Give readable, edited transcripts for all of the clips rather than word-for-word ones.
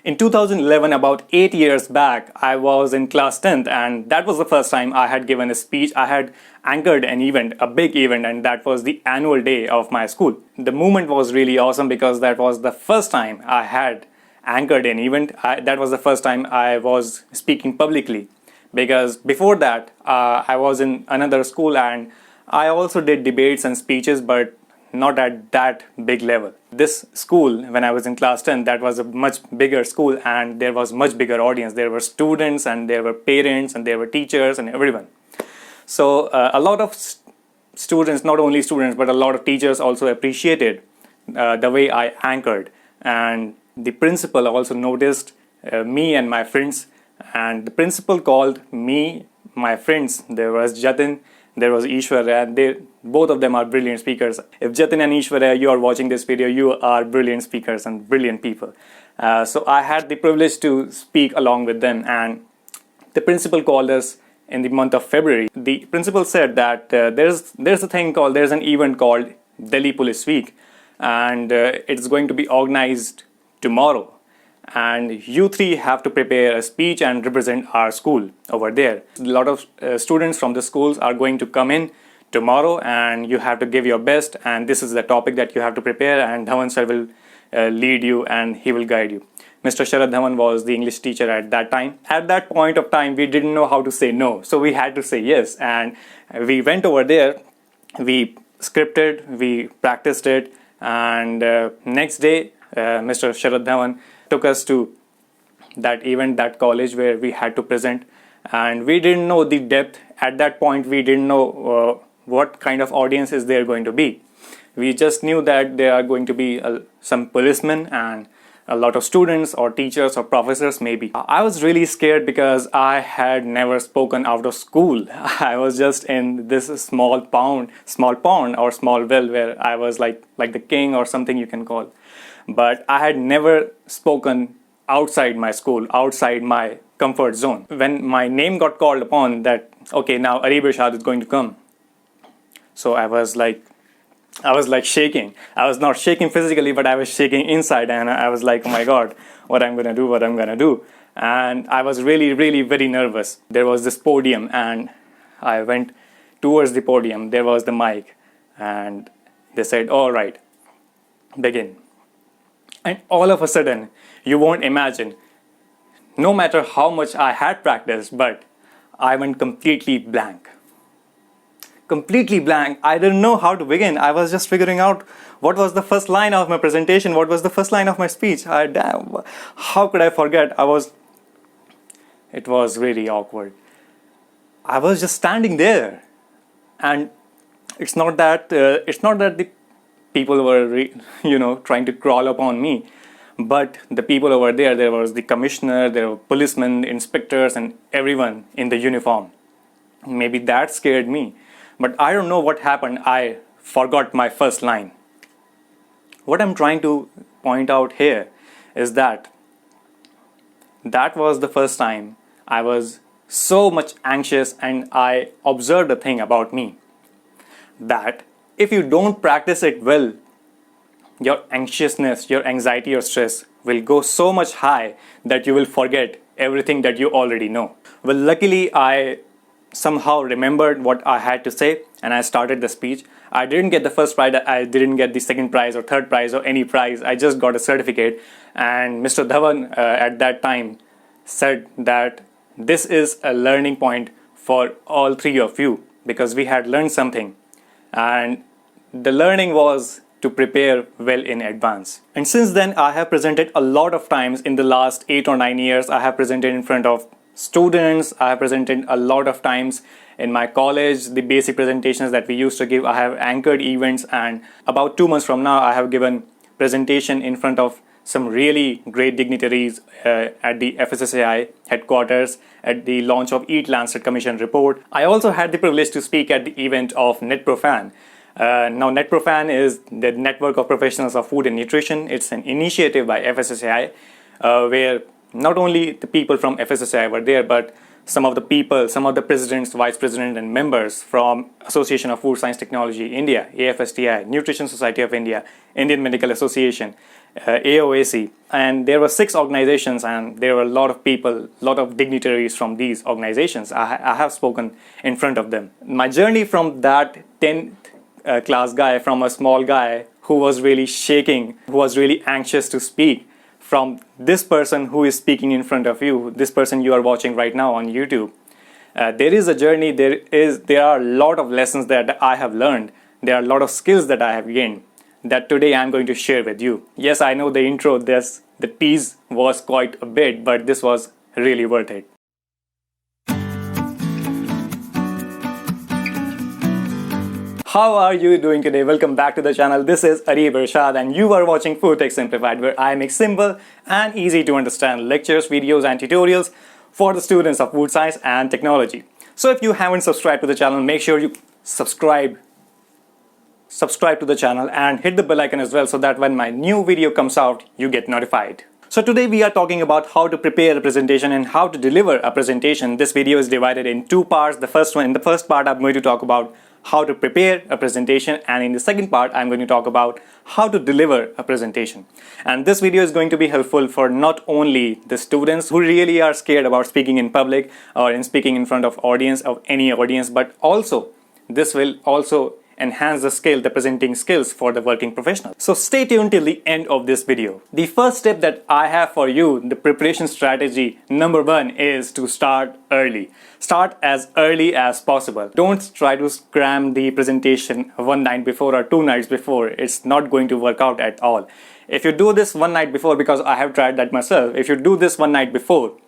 In 2011, about 8 years back, I was in class 10th, and that was the first time I had given a speech. I had anchored an event, a big event, and that was the annual day of my school. The moment was really awesome because that was the first time I had anchored an event. That was the first time I was speaking publicly, because before that, I was in another school and I also did debates and speeches, but not at that big level. This school, when I was in class 10, that was a much bigger school and there was much bigger audience. There were students and there were parents and there were teachers and everyone. So a lot of students, not only students, but a lot of teachers also appreciated the way I anchored. And the principal also noticed me and my friends. And the principal called me, my friends. There was Jatin, there was Ishwarya, and both of them are brilliant speakers. If Jatin and Ishwarya, you are watching this video, you are brilliant speakers and brilliant people. So I had the privilege to speak along with them, and the principal called us in the month of February. The principal said that there's an event called Delhi Police Week, and it's going to be organized tomorrow. And you three have to prepare a speech and represent our school over there. A lot of students from the schools are going to come in tomorrow, and you have to give your best, and this is the topic that you have to prepare, and Dhawan sir will lead you and he will guide you. Mr. Sharad Dhawan was the English teacher at that time. At that point of time, we didn't know how to say no, so we had to say yes, and we went over there, we scripted, we practiced it, and next day Mr. Sharad Dhawan took us to that event, that college where we had to present, and we didn't know the depth. At that point, we didn't know what kind of audience is there going to be. We just knew that there are going to be some policemen and a lot of students or teachers or professors maybe. I was really scared because I had never spoken out of school. I was just in this small pond or small well where I was like the king or something you can call. But I had never spoken outside my school, outside my comfort zone. When my name got called upon that, okay, now Arib Irshad is going to come. So I was like shaking. I was not shaking physically, but I was shaking inside, and I was like, oh my God, what I'm gonna do. And I was really, really very nervous. There was this podium, and I went towards the podium. There was the mic, and they said, all right, begin. And all of a sudden, you won't imagine, no matter how much I had practiced, but I went completely blank. Completely blank. I didn't know how to begin. I was just figuring out what was the first line of my presentation, what was the first line of my speech. How could I forget? It was really awkward. I was just standing there, and it's not that the people were trying to crawl upon me, but the people over there was the commissioner, there were policemen, inspectors, and everyone in the uniform. Maybe that scared me, but I don't know what happened. I forgot my first line. What I'm trying to point out here is that was the first time I was so much anxious, and I observed a thing about me, that if you don't practice it well, your anxiousness, your anxiety, your stress will go so much high that you will forget everything that you already know. Well, luckily, I somehow remembered what I had to say, and I started the speech. I didn't get the first prize, I didn't get the second prize or third prize or any prize. I just got a certificate, and Mr. Dhawan at that time said that this is a learning point for all three of you, because we had learned something, and the learning was to prepare well in advance. And since then, I have presented a lot of times in the last 8 or 9 years. I have presented in front of students. I have presented a lot of times in my college, the basic presentations that we used to give. I have anchored events, and about 2 months from now, I have given presentation in front of some really great dignitaries at the FSSAI headquarters at the launch of Eat Lancet Commission report. I also had the privilege to speak at the event of NetProfan. Now, NetProfan is the Network of Professionals of Food and Nutrition. It's an initiative by FSSAI where not only the people from FSSAI were there, but some of the people, some of the presidents, vice presidents, and members from Association of Food Science Technology India, AFSTI, Nutrition Society of India, Indian Medical Association, AOAC, and there were 6 organizations, and there were a lot of people, a lot of dignitaries from these organizations. I have spoken in front of them. My journey from that 10th class guy, from a small guy who was really shaking, who was really anxious to speak, from this person who is speaking in front of you, this person you are watching right now on YouTube. There is a journey, there are a lot of lessons that I have learned, there are a lot of skills that I have gained that today I'm going to share with you. Yes, I know the intro, the tease was quite a bit, but this was really worth it. How are you doing today? Welcome back to the channel. This is Arib Irshad and you are watching Food Tech Simplified, where I make simple and easy to understand lectures, videos and tutorials for the students of food science and technology. So if you haven't subscribed to the channel, make sure you subscribe to the channel and hit the bell icon as well, so that when my new video comes out, you get notified. So today we are talking about how to prepare a presentation and how to deliver a presentation. This video is divided in 2 parts. In the first part, I'm going to talk about how to prepare a presentation, and in the second part I'm going to talk about how to deliver a presentation. And this video is going to be helpful for not only the students who really are scared about speaking in public or in speaking in front of any audience, but also this will also enhance the presenting skills for the working professional. So stay tuned till the end of this video. The first step that I have for you, the preparation strategy number 1, is to start early. Start as early as possible. Don't try to cram the presentation one night before or 2 nights before. It's not going to work out at all. If you do this one night before, because I have tried that myself, if you do this one night before,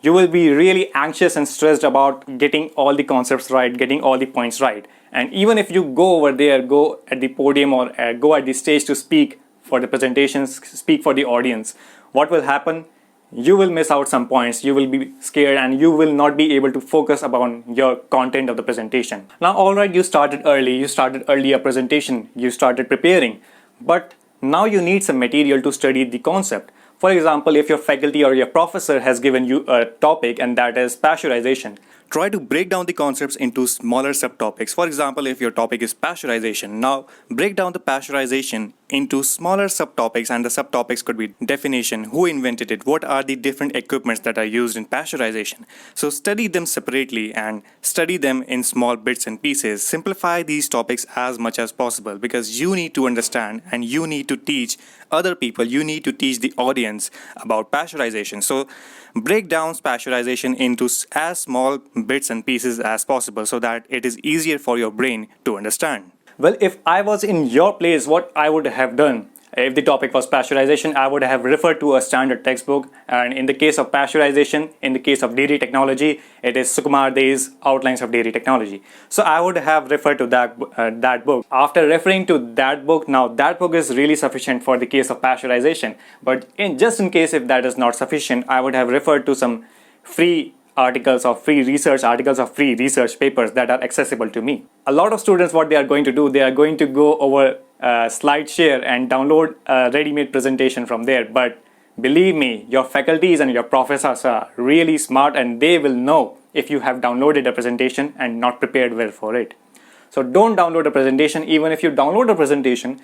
you will be really anxious and stressed about getting all the concepts right, getting all the points right. And even if you go over there, go at the podium or go at the stage to speak for the presentations, speak for the audience, what will happen? You will miss out some points, you will be scared, and you will not be able to focus upon your content of the presentation. Now, alright, you started early a presentation, you started preparing, but now you need some material to study the concept. For example, if your faculty or your professor has given you a topic and that is pasteurization, try to break down the concepts into smaller subtopics. For example, if your topic is pasteurization, now break down the pasteurization into smaller subtopics, and the subtopics could be definition, who invented it, what are the different equipments that are used in pasteurization. So study them separately and study them in small bits and pieces. Simplify these topics as much as possible, because you need to understand and you need to teach other people, you need to teach the audience about pasteurization. So break down pasteurization into as small bits and pieces as possible, so that it is easier for your brain to understand. Well, if I was in your place, what I would have done, if the topic was pasteurization, I would have referred to a standard textbook. And in the case of pasteurization, in the case of dairy technology, it is Sukumar De's Outlines of Dairy Technology. So I would have referred to that book. After referring to that book, now that book is really sufficient for the case of pasteurization. But just in case if that is not sufficient, I would have referred to some free articles of free research papers that are accessible to me. A lot of students, what they are going to do, they are going to go over SlideShare and download a ready-made presentation from there. But believe me, your faculties and your professors are really smart, and they will know if you have downloaded a presentation and not prepared well for it. So don't download a presentation. Even if you download a presentation,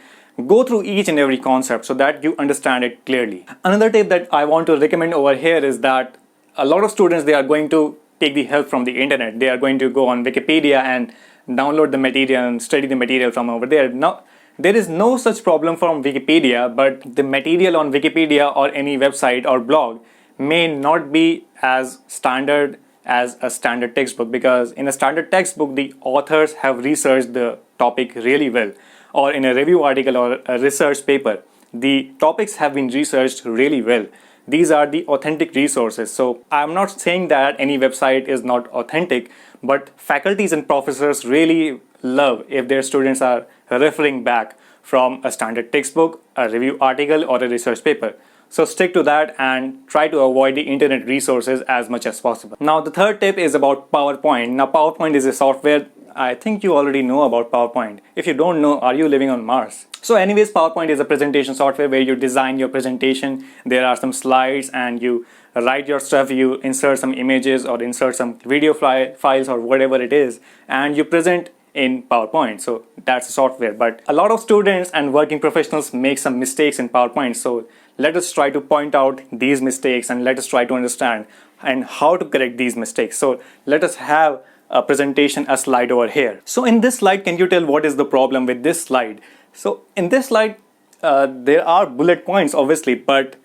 go through each and every concept so that you understand it clearly. Another tip that I want to recommend over here is that a lot of students, they are going to take the help from the internet. They are going to go on Wikipedia and download the material and study the material from over there. Now, there is no such problem from Wikipedia, but the material on Wikipedia or any website or blog may not be as standard as a standard textbook, because in a standard textbook, the authors have researched the topic really well, or in a review article or a research paper, the topics have been researched really well. These are the authentic resources. So I'm not saying that any website is not authentic, but faculties and professors really love if their students are referring back from a standard textbook, a review article, or a research paper. So stick to that and try to avoid the internet resources as much as possible. Now, the third tip is about PowerPoint. Now, PowerPoint is a software. I think you already know about PowerPoint. If you don't know, are you living on Mars? So anyways, PowerPoint is a presentation software where you design your presentation. There are some slides and you write your stuff, you insert some images or insert some video files or whatever it is, and you present in PowerPoint. So that's a software. But a lot of students and working professionals make some mistakes in PowerPoint. So let us try to point out these mistakes and let us try to understand and how to correct these mistakes. So let us have a presentation, a slide over here. So in this slide, can you tell what is the problem with this slide? So in this slide, there are bullet points obviously, but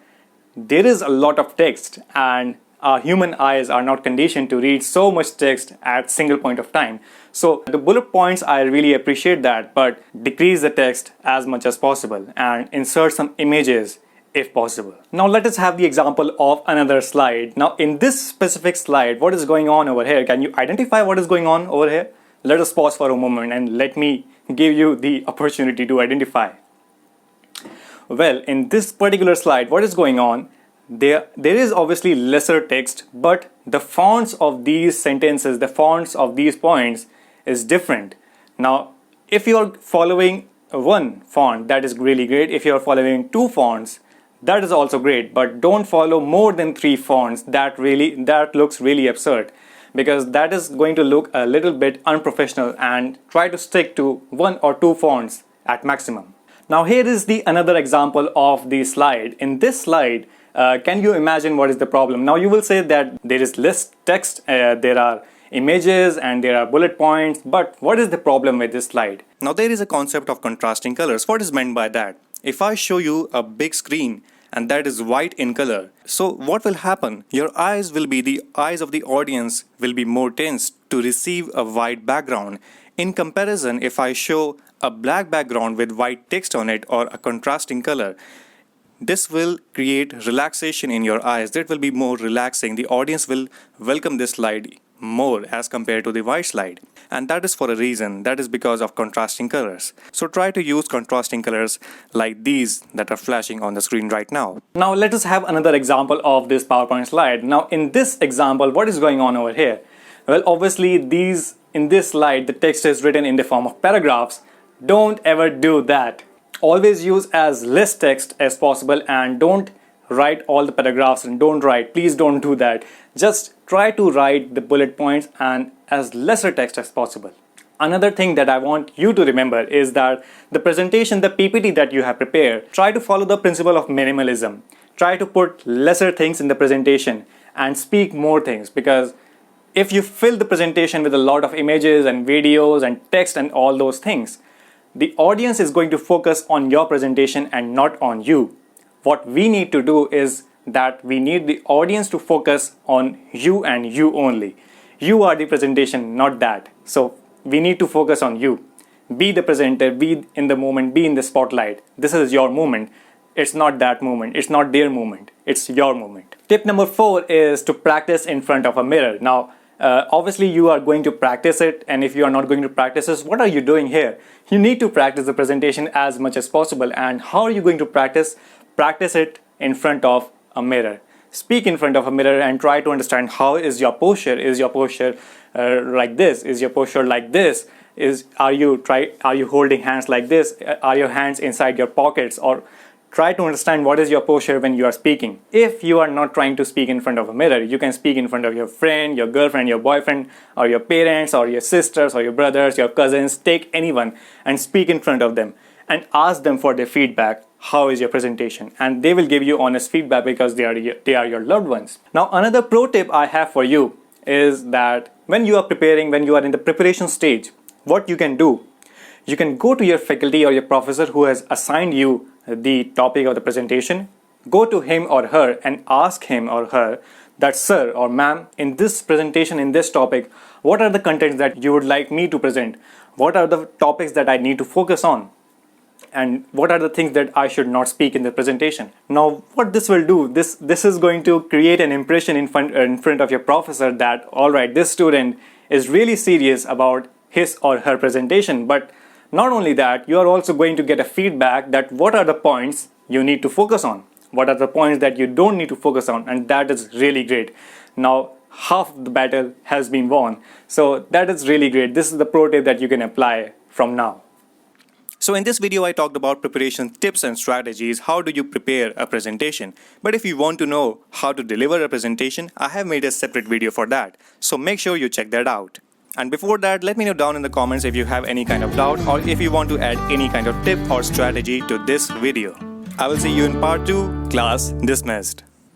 there is a lot of text and our human eyes are not conditioned to read so much text at single point of time. So the bullet points, I really appreciate that, but decrease the text as much as possible and insert some images if possible. Now let us have the example of another slide. Now in this specific slide, what is going on over here? Can you identify what is going on over here? Let us pause for a moment and let me give you the opportunity to identify. Well, in this particular slide, what is going on? There is obviously lesser text, but the fonts of these sentences, the fonts of these points is different. Now, if you are following one font, that is really great. If you are following two fonts, that is also great, but don't follow more than 3 fonts. That looks really absurd, because that is going to look a little bit unprofessional, and try to stick to 1 or 2 fonts at maximum. Now here is the another example of the slide. In this slide, can you imagine what is the problem? Now you will say that there is less text, there are images and there are bullet points, but what is the problem with this slide? Now there is a concept of contrasting colors. What is meant by that? If I show you a big screen and that is white in color, so what will happen? Your eyes will be, the eyes of the audience will be more tense to receive a white background. In comparison, if I show a black background with white text on it or a contrasting color, this will create relaxation in your eyes. That will be more relaxing. The audience will welcome this slide more as compared to the white slide. And that is for a reason. That is because of contrasting colors. So try to use contrasting colors like these that are flashing on the screen right now. Now let us have another example of this PowerPoint slide. Now in this example, what is going on over here? Well, obviously in this slide, the text is written in the form of paragraphs. Don't ever do that. Always use as less text as possible and don't write all the paragraphs, and please don't do that. Just try to write the bullet points and as lesser text as possible. Another thing that I want you to remember is that the presentation, the PPT that you have prepared, try to follow the principle of minimalism. Try to put lesser things in the presentation and speak more things, because if you fill the presentation with a lot of images and videos and text and all those things, the audience is going to focus on your presentation and not on you. What we need to do is that we need the audience to focus on you and you only. You are the presentation, not that. So we need to focus on you. Be the presenter, be in the moment, be in the spotlight. This is your moment. It's not that moment. It's not their moment. It's your moment. Tip number 4 is to practice in front of a mirror. Now, obviously you are going to practice it, and if you are not going to practice this, what are you doing here? You need to practice the presentation as much as possible. And how are you going to practice? Practice it in front of a mirror. Speak in front of a mirror and try to understand how is your posture. Is your posture like this? Is your posture like this? Are you holding hands like this? Are your hands inside your pockets? Or try to understand what is your posture when you are speaking. If you are not trying to speak in front of a mirror, you can speak in front of your friend, your girlfriend, your boyfriend, or your parents, or your sisters, or your brothers, your cousins. Take anyone and speak in front of them and ask them for their feedback. How is your presentation? And they will give you honest feedback, because they are your loved ones. Now, another pro tip I have for you is that when you are preparing, when you are in the preparation stage, what you can do, you can go to your faculty or your professor who has assigned you the topic of the presentation. Go to him or her and ask him or her that, sir or ma'am, in this presentation, in this topic, what are the contents that you would like me to present? What are the topics that I need to focus on? And what are the things that I should not speak in the presentation? Now, what this will do, this is going to create an impression in front of your professor that, all right, this student is really serious about his or her presentation. But not only that, you are also going to get a feedback that what are the points you need to focus on, what are the points that you don't need to focus on, and that is really great. Now, half the battle has been won. So that is really great. This is the pro tip that you can apply from now. So in this video, I talked about preparation tips and strategies. How do you prepare a presentation? But if you want to know how to deliver a presentation, I have made a separate video for that. So make sure you check that out. And before that, let me know down in the comments if you have any kind of doubt or if you want to add any kind of tip or strategy to this video. I will see you in part 2. Class dismissed.